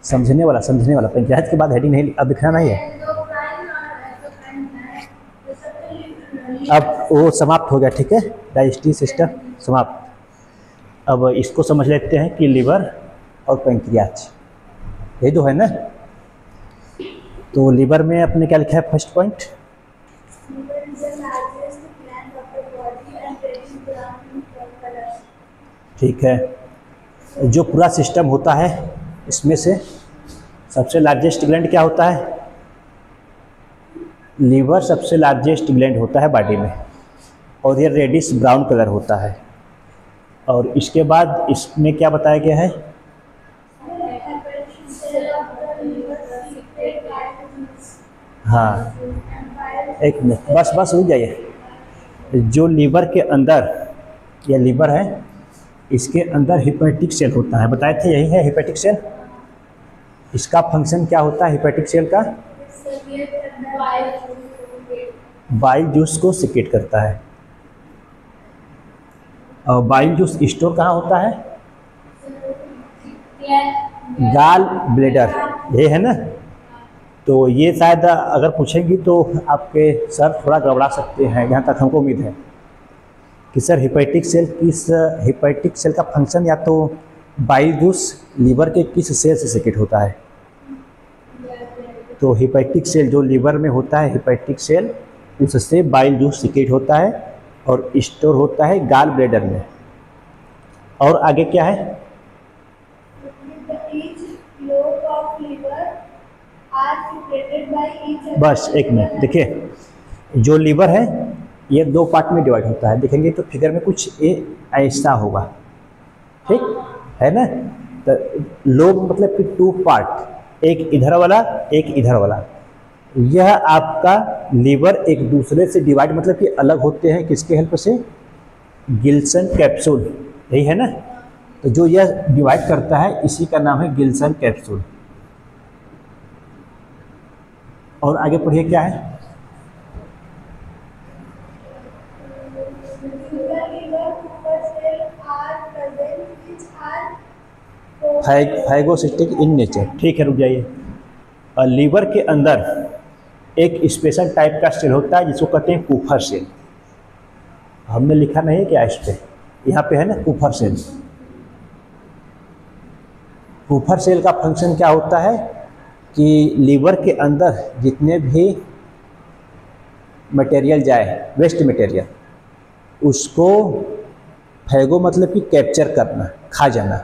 समझने वाला पंचायत के बाद हेडिंग नहीं, अब दिखना नहीं है। अब वो समाप्त हो गया, ठीक है, डाइजेस्टिव सिस्टम समाप्त। अब इसको समझ लेते हैं कि लीवर और पैंक्रियाज ये दो है ना। तो लीवर में अपने क्या लिखा है फर्स्ट पॉइंट? ठीक है, जो पूरा सिस्टम होता है इसमें से सबसे लार्जेस्ट ग्लैंड क्या होता है? लीवर सबसे लार्जेस्ट ग्लैंड होता है बॉडी में, और ये रेडिश ब्राउन कलर होता है। और इसके बाद इसमें क्या बताया गया है? हाँ, एक मिनट, बस रुक जाइए। जो लीवर के अंदर, यह लीवर है, इसके अंदर हिपैटिक सेल होता है, बताए थे यही है हिपैटिक सेल। इसका फंक्शन क्या होता है हिपैटिक सेल का? बाइल जूस को सिक्रेट करता है। और बाइल जूस स्टोर कहाँ होता है? गाल ब्लेडर, ये है ना। तो ये शायद अगर पूछेंगी तो आपके सर थोड़ा गड़बड़ा सकते हैं, जहाँ तक हमको उम्मीद है कि सर हिपैटिक सेल का फंक्शन या तो बाइल जूस लीवर के किस सेल से सिक्रेट होता है। तो हिपैटिक सेल जो लीवर में होता है, हिपैटिक सेल, उससे बाइल जूस सिक्रेट होता है और स्टोर होता है गाल ब्लेडर में। और आगे क्या है? बस एक मिनट, देखिए जो लीवर है ये दो पार्ट में डिवाइड होता है, देखेंगे तो फिगर में कुछ ये ऐसा होगा, ठीक है ना। तो लोब मतलब कि टू पार्ट, एक इधर वाला एक इधर वाला। यह आपका लीवर एक दूसरे से डिवाइड मतलब कि अलग होते हैं किसके हेल्प से? गिल्सन कैप्सूल, यही है ना। तो जो यह डिवाइड करता है इसी का नाम है गिल्सन कैप्सूल। और आगे पढ़िए क्या है? फाइगोसिस्टिक इन नेचर, ठीक है, रुक जाइए। लीवर के अंदर एक स्पेशल टाइप का सेल होता है जिसको कहते हैं कूफर सेल। हमने लिखा नहीं है क्या इस पे? यहाँ पे है ना कूफर सेल। कूफर सेल का फंक्शन क्या होता है कि लीवर के अंदर जितने भी मटेरियल जाए, वेस्ट मटेरियल, उसको फैगो मतलब कि कैप्चर करना, खा जाना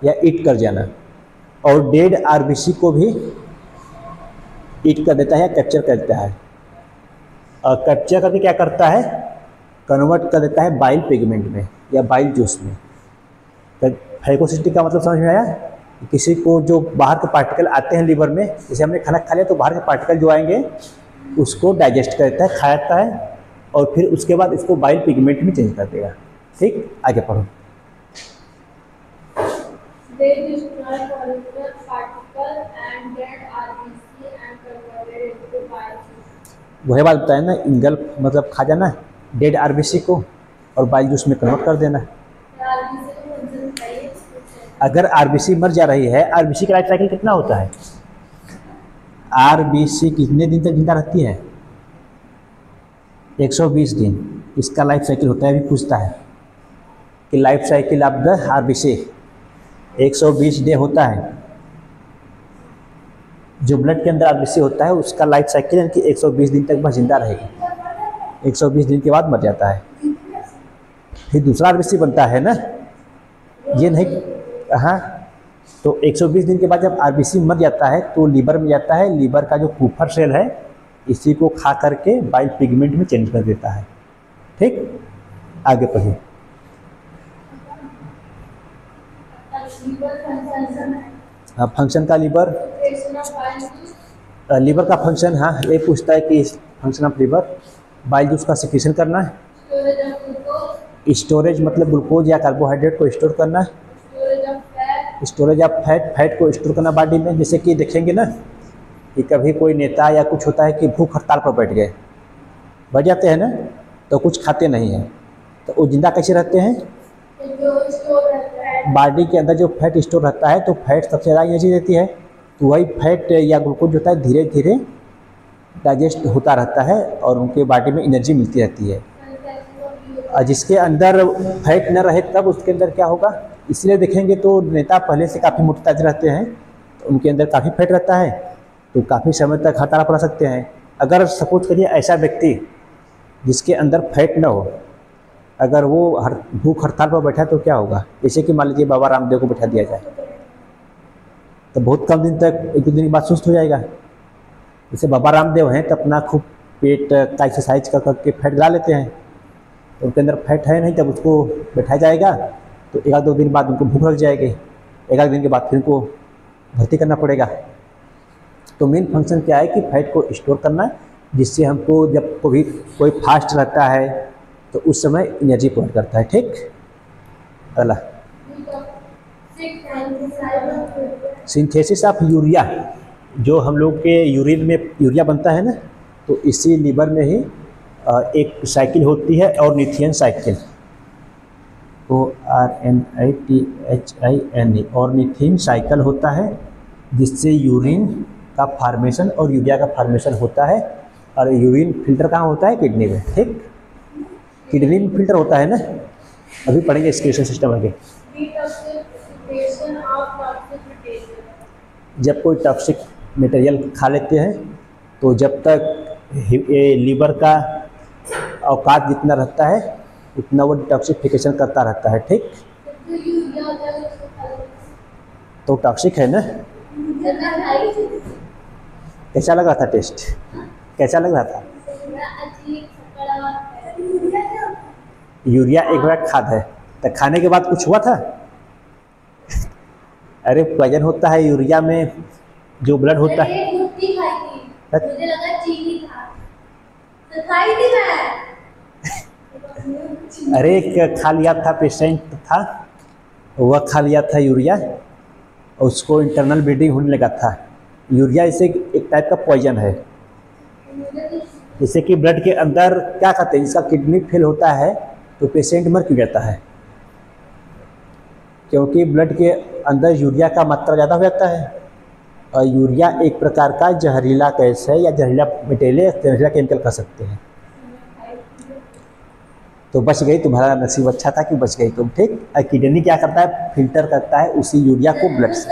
या ईट कर जाना। और डेड आरबीसी को भी ईट कर देता है या कैप्चर कर देता है। और कैप्चर करके क्या करता है? कन्वर्ट कर देता है बाइल पिगमेंट में या बाइल जूस में। तो फैगोसिस्टिक का मतलब समझ में आया? किसी को जो बाहर के पार्टिकल आते हैं लीवर में, जैसे हमने खाना खा लिया तो बाहर के पार्टिकल जो आएंगे उसको डाइजेस्ट करता है, खा जाता है, और फिर उसके बाद इसको बाइल पिगमेंट में चेंज कर देगा। ठीक, आगे पढ़ो। वही बात बताया ना, इंगल्फ मतलब खा जाना डेड आरबीसी को और बाइल जूस में कन्वर्ट कर देना। अगर आरबीसी मर जा रही है, आरबीसी का लाइफ साइकिल कितना होता है? आरबीसी कितने दिन तक जिंदा रहती है? 120 दिन इसका लाइफ साइकिल होता है। अभी पूछता है कि life cycle of the RBC 120 day होता है। जो ब्लड के अंदर आरबीसी होता है उसका लाइफ साइकिल यानी कि 120 दिन तक बस जिंदा रहेगी, 120 दिन के बाद मर जाता है। फिर दूसरा आरबीसी बनता है ना, ये नहीं। हाँ, तो 120 दिन के बाद जब आरबीसी मर जाता है तो लीवर में जाता है। लीवर का जो कूफर सेल है इसी को खा करके बाइल पिगमेंट में चेंज कर देता है। ठीक, आगे पढ़िए। हाँ, फंक्शन का लीवर का फंक्शन, हाँ ये पूछता है कि function of liver bile juice का सिक्रीशन करना है, स्टोरेज मतलब ग्लूकोज या कार्बोहाइड्रेट को स्टोर करना है, स्टोरेज ऑफ फैट को स्टोर करना बॉडी में। जैसे कि देखेंगे ना कि कभी कोई नेता या कुछ होता है कि भूख हड़ताल पर बैठ गए, बैठ जाते हैं ना, तो कुछ खाते नहीं हैं, तो वो जिंदा कैसे रहते हैं? बॉडी के अंदर जो फैट स्टोर रहता है, तो फैट सबसे ज़्यादा एनर्जी देती है, तो वही फैट या ग्लूकोज जो होता है धीरे धीरे डाइजेस्ट होता रहता है और उनके बॉडी में एनर्जी मिलती रहती है। और जिसके अंदर फैट न रहे तब उसके अंदर क्या होगा, इसलिए देखेंगे तो नेता पहले से काफ़ी मोटे ताजे रहते हैं तो उनके अंदर काफ़ी फैट रहता है, तो काफ़ी समय तक हड़ताल पड़ा सकते हैं। अगर सपोज करिए ऐसा व्यक्ति जिसके अंदर फैट न हो, अगर वो भूख हड़ताल पर बैठा तो क्या होगा, जैसे कि मान लीजिए बाबा रामदेव को बैठा दिया जाए तो बहुत कम दिन तक, एक दो दिन के बाद सुस्त हो जाएगा। जैसे बाबा रामदेव हैं तो अपना खूब पेट का एक्सरसाइज कर करके फैट ला लेते हैं, तो उनके अंदर फैट है नहीं, तब उसको बैठाया जाएगा तो एक आध दो दिन बाद उनको भूख लग जाएगी, एक आध दिन के बाद फिर उनको भर्ती करना पड़ेगा। तो मेन फंक्शन क्या है कि फैट को स्टोर करना, जिससे हमको जब कोई फास्ट रहता है तो उस समय एनर्जी प्रोवाइड करता है। ठीक, अगला सिंथेसिस ऑफ यूरिया, जो हम लोग के यूरिन में यूरिया बनता है ना, तो इसी लीवर में ही एक साइकिल होती है और निथियन साइकिल, ORNITHINE, और निथिन साइकिल होता है जिससे यूरिन का फार्मेशन और यूरिया का फार्मेशन होता है। और यूरिन फिल्टर कहाँ होता है, किडनी में। ठीक, किडनी में फिल्टर होता है ना, अभी पढ़ेंगे एक्सक्रीशन सिस्टम आगे। जब कोई टॉक्सिक मटेरियल खा लेते हैं तो जब तक लीवर का औकात जितना रहता है उतना वो डिटॉक्सिफिकेशन करता रहता है। ठीक, तो टॉक्सिक है ना। कैसा लग रहा था टेस्ट, कैसा लग रहा था? यूरिया एक बड़ा खाद है, तो खाने के बाद कुछ हुआ था? अरे वजन होता है यूरिया में, जो ब्लड होता है। मुझे लगा चीनी था, तो खाई थी मैं। अरे एक खा लिया था, पेशेंट था वह खा लिया था यूरिया, उसको इंटरनल ब्लीडिंग होने लगा था। यूरिया इसे एक टाइप का पॉइजन है, जैसे कि ब्लड के अंदर क्या कहते हैं, जिसका किडनी फेल होता है तो पेशेंट मर क्यों जाता है, क्योंकि ब्लड के अंदर यूरिया का मात्रा ज़्यादा हो जाता है। और यूरिया एक प्रकार का जहरीला गैस है या जहरीला मटेरियल, जहरीला केमिकल कह सकते हैं। तो बच गई, तुम्हारा नसीब अच्छा था कि बच गई तुम। ठीक, किडनी क्या करता है, फिल्टर करता है उसी यूरिया को ब्लड से।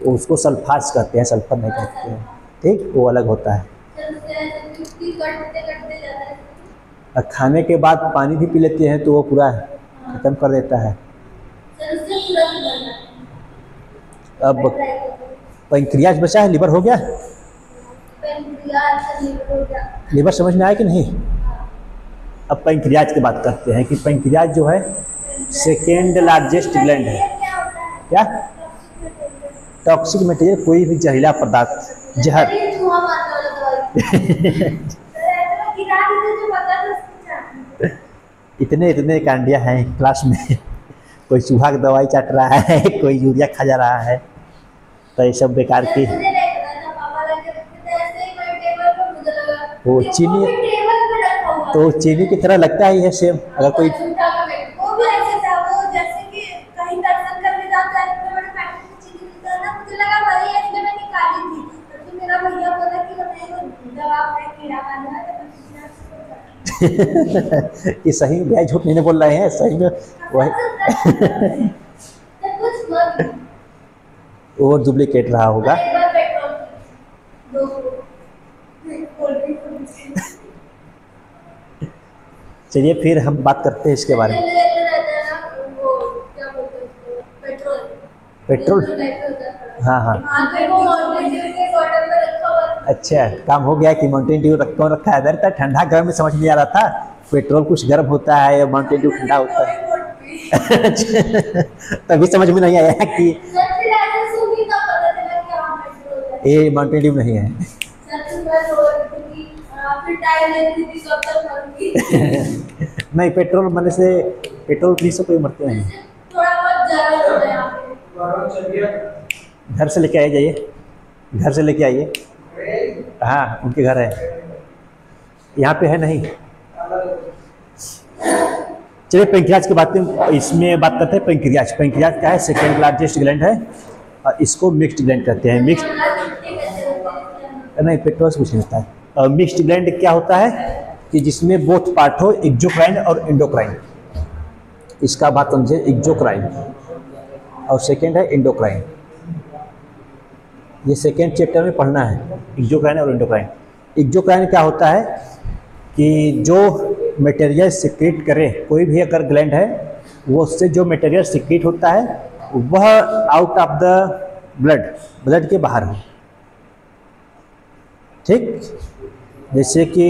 उसको सल्फास कहते हैं, सल्फर नहीं कहते हैं। ठीक, वो अलग होता है। और खाने के बाद पानी भी पी लेते हैं तो वो पूरा खत्म कर देता है। अब पैंक्रियाज बचा है, लिवर हो गया। लिवर समझ में आया कि नहीं? अब पैंक्रियाज की बात करते हैं कि पैंक्रियाज जो है सेकेंड लार्जेस्ट ग्लैंड है। क्या? टॉक्सिक मटेरियल, कोई भी जहरीला पदार्थ, जहर। इतने इतने कांडिया हैं क्लास में, कोई चूहा की दवाई चाट रहा है, कोई यूरिया खा जा रहा है, तो ये सब बेकार की। वो चीनी, तो चीनी की तरह लगता है ये सेम। अगर कोई कि सही में झूठ नहीं बोल रहे हैं, सही में वही वो डुप्लीकेट रहा होगा। चलिए फिर हम बात करते हैं इसके बारे में। पेट्रोल, हाँ हाँ, अच्छा काम हो गया कि माउंटेन ड्यू रखा है इधर तक। ठंडा गर्म में समझ नहीं आ रहा था, पेट्रोल कुछ गर्म होता है या माउंटेन ड्यू ठंडा होता है। तभी समझ में नहीं आया कि ये माउंटेन ड्यू नहीं है। नहीं, पेट्रोल मरने से, पेट्रोल पीने से कोई मरते नहीं। घर से लेके आइए, जाइए घर से लेके आइए। हाँ उनके घर है, यहाँ पे है नहीं। चलिए पेंक्रियाज की बात इसमें बात करते हैं। पेंक्रियाज, पेंक्रियाज क्या है? सेकेंड लार्जेस्ट ग्लैंड है और इसको मिक्स्ड ग्लैंड कहते हैं। मिक्स्ड नहीं, पेट्रोल से कुछ नहीं होता है। मिक्स्ड ग्लैंड क्या होता है कि जिसमें बोथ पार्ट हो, एक्सोक्राइन और एंडोक्राइन। इसका बात समझे, एक्सोक्राइन और सेकेंड है एंडोक्राइन। ये सेकेंड चैप्टर में पढ़ना है, एक्सोक्राइन और एंडोक्राइन। एक्सोक्राइन क्या होता है कि जो मटेरियल सिक्रीट करे, कोई भी अगर ग्लैंड है वो उससे जो मटेरियल सिक्रीट होता है वह आउट ऑफ द ब्लड के बाहर हो। ठीक, जैसे कि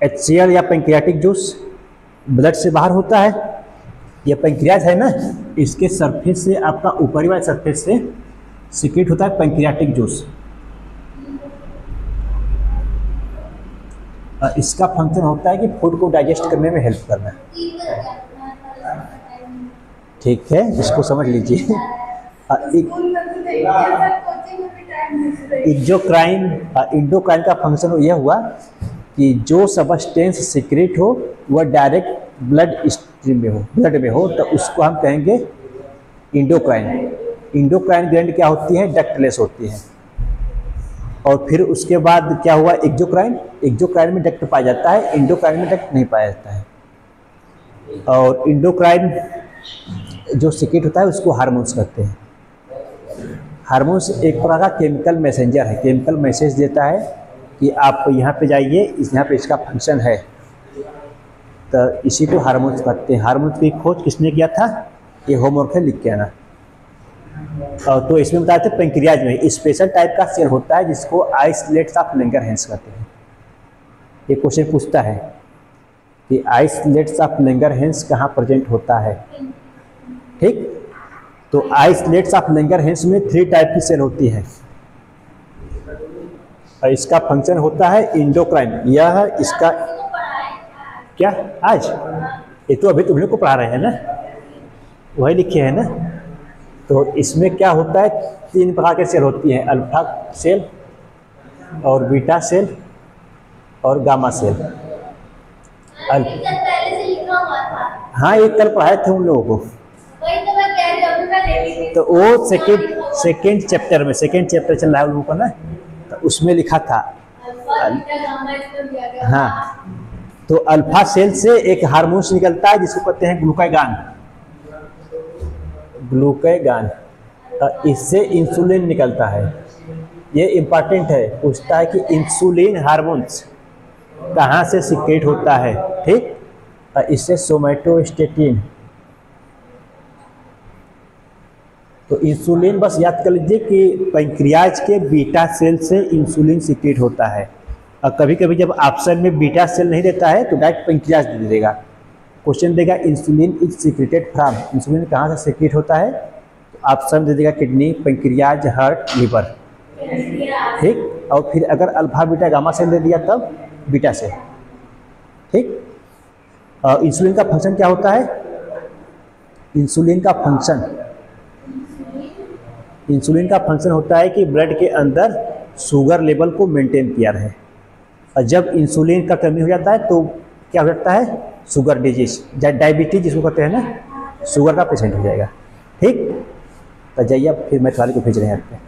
HCl या पेंक्रियाटिक जूस ब्लड से बाहर होता है। ये पेंक्रियाज है ना, इसके सरफेस से, आपका ऊपरी वाले सरफेस से सिक्रीट होता है पेंक्रियाटिक जूस। इसका फंक्शन होता है कि फूड को डाइजेस्ट करने में हेल्प करना। ठीक है, इसको समझ लीजिए। एक्सोक्राइन, एंडोक्राइन का फंक्शन यह हुआ कि जो सबस्टेंस सिक्रेट हो वह डायरेक्ट ब्लड स्ट्रीम में हो, ब्लड में हो, तो उसको हम कहेंगे एंडोक्राइन। एंडोक्राइन ग्लैंड क्या होती है? डक्टलेस होती है। और फिर उसके बाद क्या हुआ? एक्सोक्राइन। एक्सोक्राइन में डक्ट पाया जाता है, एंडोक्राइन में डक्ट नहीं पाया जाता है। और एंडोक्राइन जो सिक्रेट होता है उसको हार्मोन्स कहते हैं। हार्मोन्स एक प्रकार का केमिकल मैसेंजर है, केमिकल मैसेज देता है कि आप यहाँ पे जाइए, यहाँ पे इसका फंक्शन है, तो इसी को हार्मोन्स कहते हैं। हार्मोन्स की खोज किसने किया था? ये होमवर्क है, लिख के आना। तो इसमें बताए थे पेंक्रियाज में स्पेशल टाइप का सेल होता है जिसको आइसलेट्स ऑफ लैंगरहैंस कहते हैं। ये क्वेश्चन पूछता है कि आइसलेट्स ऑफ लैंगरहैंस कहाँ प्रेजेंट होता है। ठीक, तो आइसलेट्स ऑफ लैंगरहैंस में 3 टाइप की सेल होती है और इसका फंक्शन होता है एंडोक्राइन। यह इसका क्या आज ये तो अभी तुम लोग को पढ़ा रहे हैं ना, वही लिखे हैं ना। तो इसमें क्या होता है? 3 प्रकार के सेल होती हैं, अल्फा सेल और बीटा सेल और गामा सेल। हाँ, ये कल पढ़ाए थे उन लोगों को। तो वो सेकेंड चैप्टर में, सेकेंड चैप्टर चल रहा है उन लोगों को ना, तो उसमें लिखा था। हाँ, तो अल्फा सेल से एक हार्मोन्स निकलता है जिसको कहते हैं ग्लूकागॉन। ग्लूकागॉन, इससे इंसुलिन निकलता है। ये इम्पॉर्टेंट है, पूछता है कि इंसुलिन हार्मोन्स कहाँ से सिक्रेट होता है। ठीक, इससे सोमैटोस्टेटिन। तो इंसुलिन बस याद कर लीजिए कि पेंक्रियाज के बीटा सेल से इंसुलिन सिक्रेट होता है। और कभी कभी जब ऑप्शन में बीटा सेल नहीं देता है तो डायरेक्ट पेंक्रियाज दे देगा। क्वेश्चन देगा insulin is secreted from, insulin कहाँ से सिक्रेट होता है, तो ऑप्शन दे देगा किडनी, पेंक्रियाज, हार्ट, लिवर। ठीक, और फिर अगर अल्फा बीटा गामा सेल दे दिया तब बीटा सेल। ठीक, और इंसुलिन का फंक्शन क्या होता है? इंसुलिन का फंक्शन होता है कि ब्लड के अंदर शुगर लेवल को मेंटेन किया रहे। और जब इंसुलिन का कमी हो जाता है तो क्या हो जाता है? शुगर डिजीज, डायबिटीज जिसको कहते हैं ना, शुगर का पेशेंट हो जाएगा। ठीक, तो जाइए, फिर मैं तुम्हारे को भेज रहे हैं।